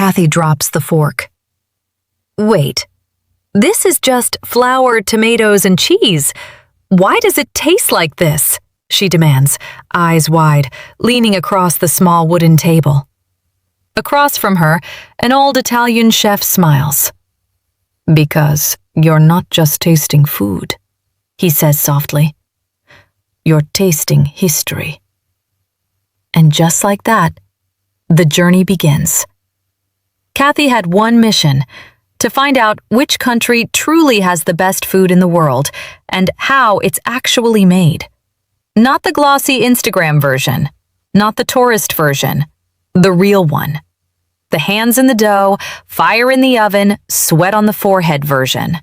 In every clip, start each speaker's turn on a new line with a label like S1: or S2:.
S1: Cathy drops the fork. Wait, this is just flour, tomatoes, and cheese. Why does it taste like this? She demands, eyes wide, leaning across the small wooden table. Across from her, an old Italian chef smiles. Because you're not just tasting food, he says softly. You're tasting history. And just like that, the journey begins. Cathy had one mission: to find out which country truly has the best food in the world and how it's actually made. Not the glossy Instagram version, not the tourist version, the real one. The hands in the dough, fire in the oven, sweat on the forehead version.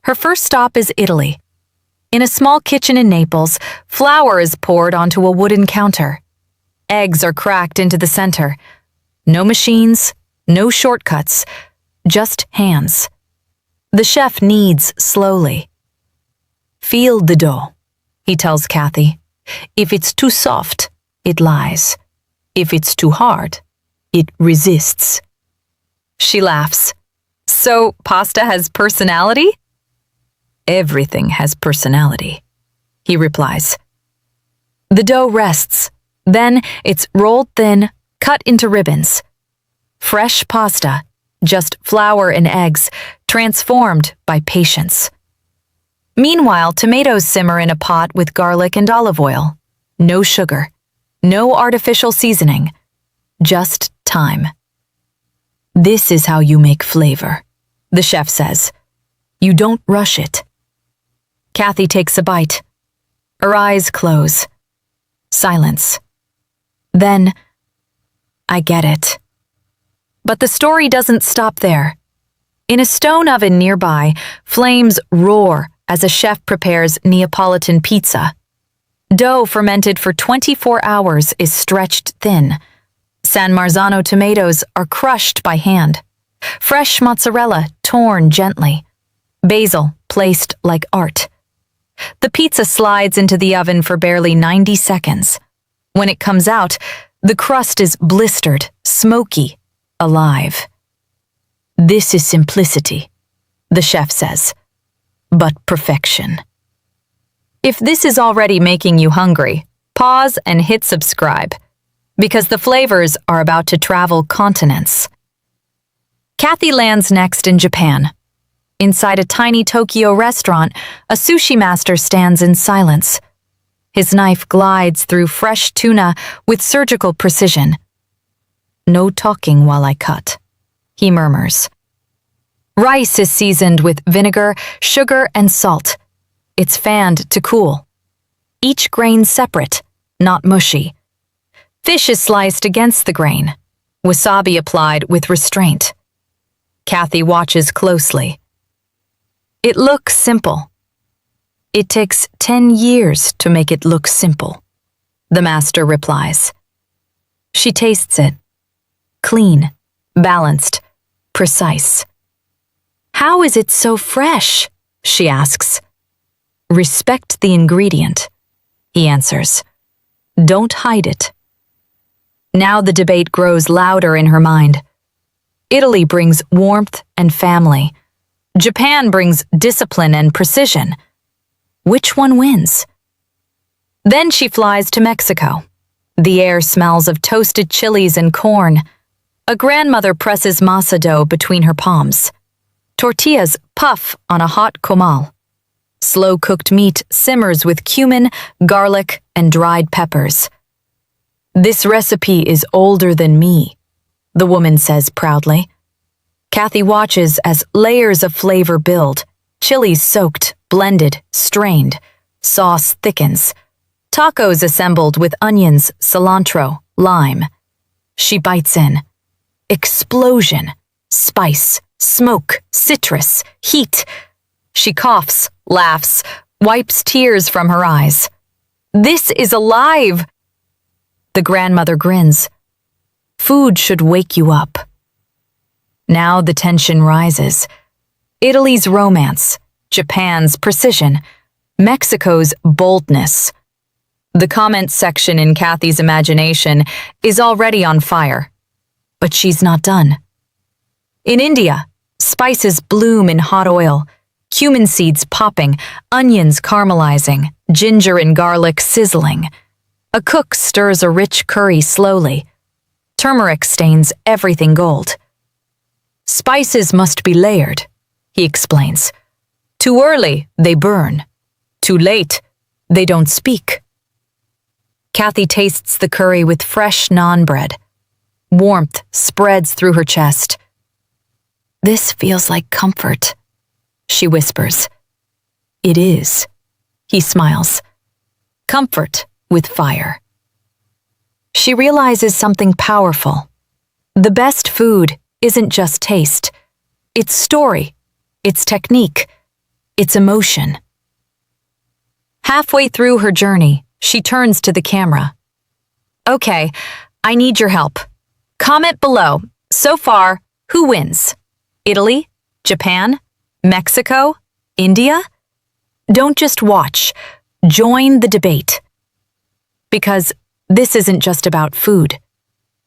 S1: Her first stop is Italy. In a small kitchen in Naples, flour is poured onto a wooden counter. Eggs are cracked into the center. No machines, no shortcuts, just hands. The chef kneads slowly. Feel the dough, he tells Cathy. If it's too soft, it lies. If it's too hard, it resists. She laughs. So pasta has personality? Everything has personality, he replies. The dough rests. Then it's rolled thin, cut into ribbons. Fresh pasta, just flour and eggs, transformed by patience. Meanwhile, tomatoes simmer in a pot with garlic and olive oil. No sugar, no artificial seasoning, just time. This is how you make flavor, the chef says. You don't rush it. Cathy takes a bite. Her eyes close. Silence. Then, I get it. But the story doesn't stop there. In a stone oven nearby, flames roar as a chef prepares Neapolitan pizza. Dough fermented for 24 hours is stretched thin. San Marzano tomatoes are crushed by hand. Fresh mozzarella torn gently. Basil placed like art. The pizza slides into the oven for barely 90 seconds. When it comes out, the crust is blistered, smoky, alive. This is simplicity, the chef says, but perfection. If this is already making you hungry, pause and hit subscribe, because the flavors are about to travel continents. Cathy lands next in Japan. Inside a tiny Tokyo restaurant, a sushi master stands in silence. His knife glides through fresh tuna with surgical precision. No talking while I cut, he murmurs. Rice is seasoned with vinegar, sugar, and salt. It's fanned to cool. Each grain separate, not mushy. Fish is sliced against the grain, wasabi applied with restraint. Cathy watches closely. It looks simple. It takes 10 years to make it look simple, the master replies. She tastes it. Clean, balanced, precise. How is it so fresh? She asks. Respect the ingredient, he answers. Don't hide it. Now the debate grows louder in her mind. Italy brings warmth and family. Japan brings discipline and precision. Which one wins? Then she flies to Mexico. The air smells of toasted chilies and corn. A grandmother presses masa dough between her palms. Tortillas puff on a hot comal. Slow-cooked meat simmers with cumin, garlic, and dried peppers. This recipe is older than me, the woman says proudly. Cathy watches as layers of flavor build, chilies soaked, blended, strained. Sauce thickens. Tacos assembled with onions, cilantro, lime. She bites in. Explosion. Spice, smoke, citrus, heat. She coughs, laughs, wipes tears from her eyes. This is alive! The grandmother grins. Food should wake you up. Now the tension rises. Italy's romance, Japan's precision, Mexico's boldness. The comment section in Cathy's imagination is already on fire. But she's not done. In India, spices bloom in hot oil, cumin seeds popping, onions caramelizing, ginger and garlic sizzling. A cook stirs a rich curry slowly. Turmeric stains everything gold. Spices must be layered, he explains. Too early, they burn. Too late, they don't speak. Cathy tastes the curry with fresh naan bread. Warmth spreads through her chest. This feels like comfort, she whispers. It is, he smiles. Comfort with fire. She realizes something powerful. The best food isn't just taste. It's story, it's technique, it's emotion. Halfway through her journey, she turns to the camera. Okay, I need your help. Comment below. So far, who wins? Italy? Japan? Mexico? India? Don't just watch. Join the debate. Because this isn't just about food.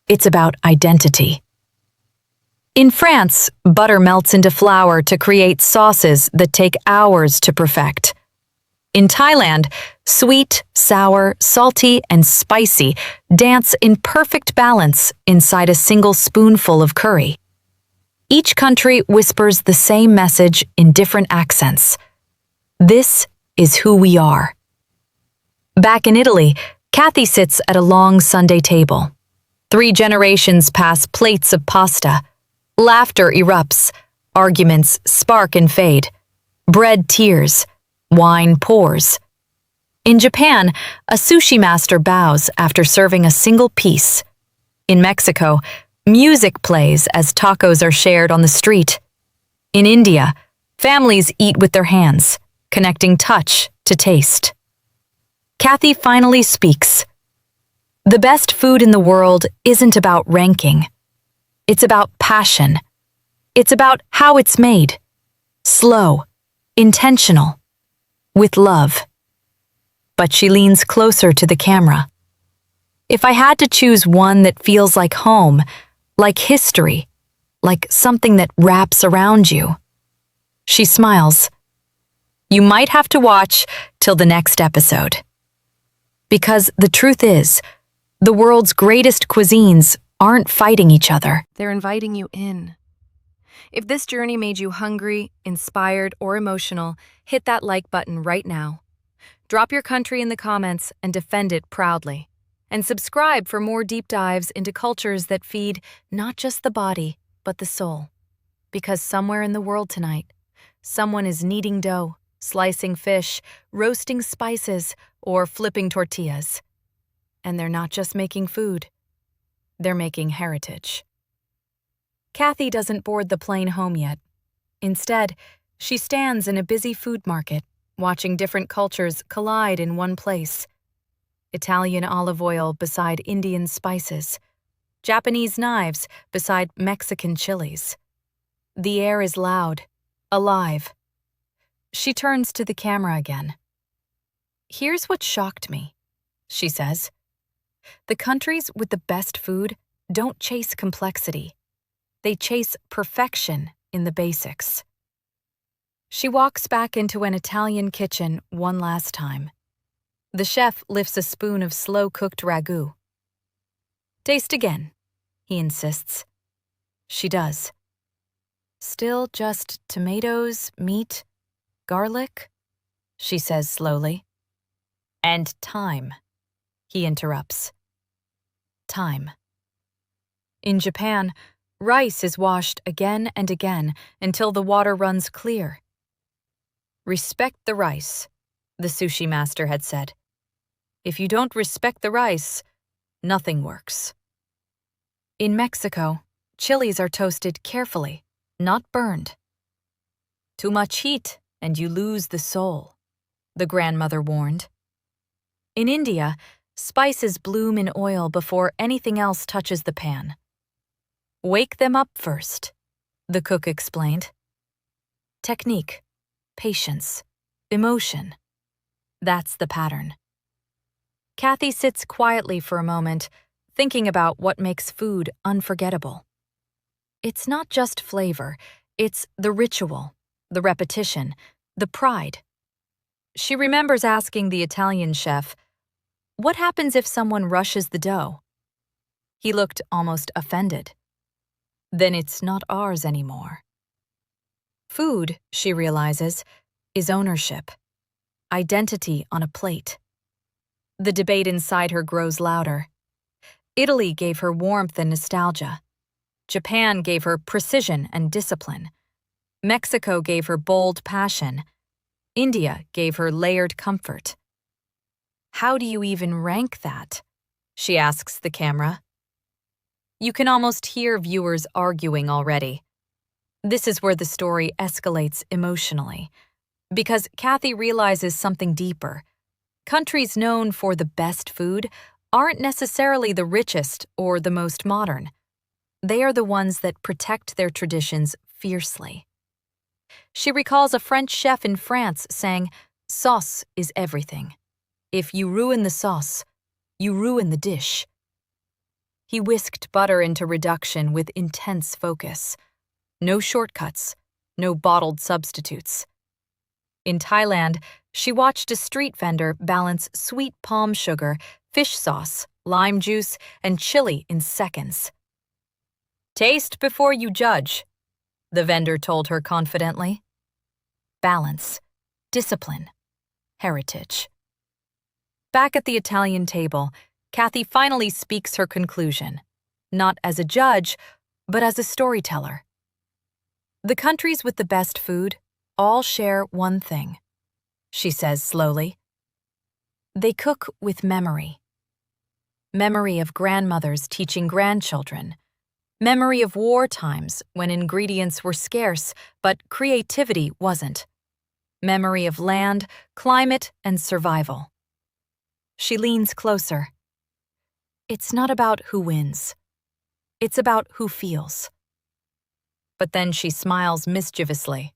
S1: It's about identity. In France, butter melts into flour to create sauces that take hours to perfect. In Thailand, sweet, sour, salty, and spicy dance in perfect balance inside a single spoonful of curry. Each country whispers the same message in different accents. This is who we are. Back in Italy, Cathy sits at a long Sunday table. 3 generations pass plates of pasta. Laughter erupts. Arguments spark and fade. Bread tears. Wine pours. In Japan, a sushi master bows after serving a single piece. In Mexico, music plays as tacos are shared on the street. In India, families eat with their hands, connecting touch to taste. Cathy finally speaks. The best food in the world isn't about ranking. It's about passion. It's about how it's made. Slow, intentional, with love. But she leans closer to the camera. If I had to choose one that feels like home, like history, like something that wraps around you. She smiles. You might have to watch till the next episode. Because the truth is, the world's greatest cuisines aren't fighting each other.
S2: They're inviting you in. If this journey made you hungry, inspired, or emotional, hit that like button right now. Drop your country in the comments and defend it proudly. And subscribe for more deep dives into cultures that feed not just the body, but the soul. Because somewhere in the world tonight, someone is kneading dough, slicing fish, roasting spices, or flipping tortillas. And they're not just making food. They're making heritage. Cathy doesn't board the plane home yet. Instead, she stands in a busy food market, watching different cultures collide in one place. Italian olive oil beside Indian spices. Japanese knives beside Mexican chilies. The air is loud, alive. She turns to the camera again. Here's what shocked me, she says. The countries with the best food don't chase complexity. They chase perfection in the basics. She walks back into an Italian kitchen one last time. The chef lifts a spoon of slow-cooked ragu. Taste again, he insists. She does. Still just tomatoes, meat, garlic, she says slowly. And thyme, he interrupts. Thyme. In Japan, rice is washed again and again until the water runs clear. Respect the rice, the sushi master had said. If you don't respect the rice, nothing works. In Mexico, chilies are toasted carefully, not burned. Too much heat and you lose the soul, the grandmother warned. In India, spices bloom in oil before anything else touches the pan. Wake them up first, the cook explained. Technique, patience, emotion. That's the pattern. Cathy sits quietly for a moment, thinking about what makes food unforgettable. It's not just flavor, it's the ritual, the repetition, the pride. She remembers asking the Italian chef, "What happens if someone rushes the dough?" He looked almost offended. "Then it's not ours anymore." Food, she realizes, is ownership, identity on a plate. The debate inside her grows louder. Italy gave her warmth and nostalgia. Japan gave her precision and discipline. Mexico gave her bold passion. India gave her layered comfort. How do you even rank that? She asks the camera. You can almost hear viewers arguing already. This is where the story escalates emotionally, because Cathy realizes something deeper. Countries known for the best food aren't necessarily the richest or the most modern. They are the ones that protect their traditions fiercely. She recalls a French chef in France saying, "Sauce is everything. If you ruin the sauce, you ruin the dish." He whisked butter into reduction with intense focus. No shortcuts, no bottled substitutes. In Thailand, she watched a street vendor balance sweet palm sugar, fish sauce, lime juice, and chili in seconds. "Taste before you judge," the vendor told her confidently. Balance, discipline, heritage. Back at the Italian table, Cathy finally speaks her conclusion, not as a judge, but as a storyteller. The countries with the best food all share one thing, she says slowly. They cook with memory. Memory of grandmothers teaching grandchildren. Memory of war times when ingredients were scarce, but creativity wasn't. Memory of land, climate, and survival. She leans closer. It's not about who wins. It's about who feels. But then she smiles mischievously.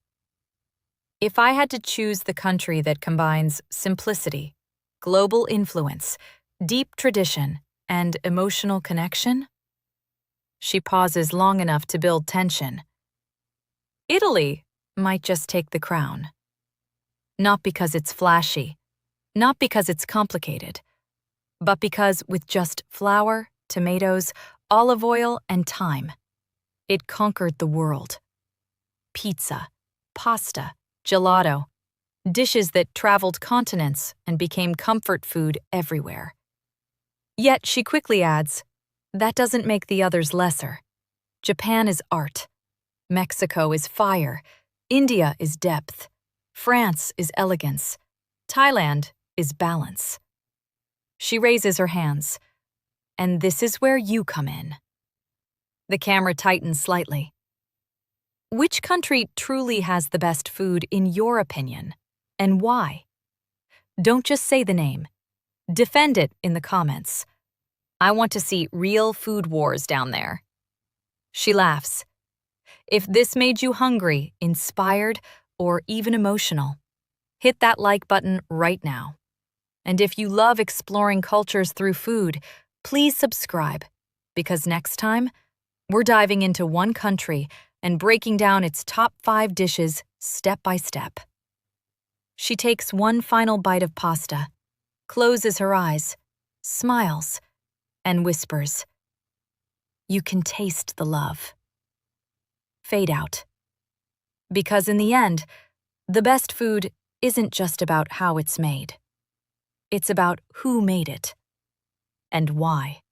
S2: If I had to choose the country that combines simplicity, global influence, deep tradition, and emotional connection? She pauses long enough to build tension. Italy might just take the crown. Not because it's flashy, not because it's complicated, but because with just flour, tomatoes, olive oil, and thyme, it conquered the world. Pizza, pasta, gelato, dishes that traveled continents and became comfort food everywhere. Yet, she quickly adds, that doesn't make the others lesser. Japan is art. Mexico is fire. India is depth. France is elegance. Thailand is balance. She raises her hands. And this is where you come in. The camera tightens slightly. Which country truly has the best food in your opinion, and why? Don't just say the name. Defend it in the comments. I want to see real food wars down there. She laughs. If this made you hungry, inspired, or even emotional, hit that like button right now. And if you love exploring cultures through food, please subscribe, because next time, we're diving into one country and breaking down its top 5 dishes step by step. She takes one final bite of pasta, closes her eyes, smiles, and whispers, "You can taste the love." Fade out. Because in the end, the best food isn't just about how it's made. It's about who made it and why.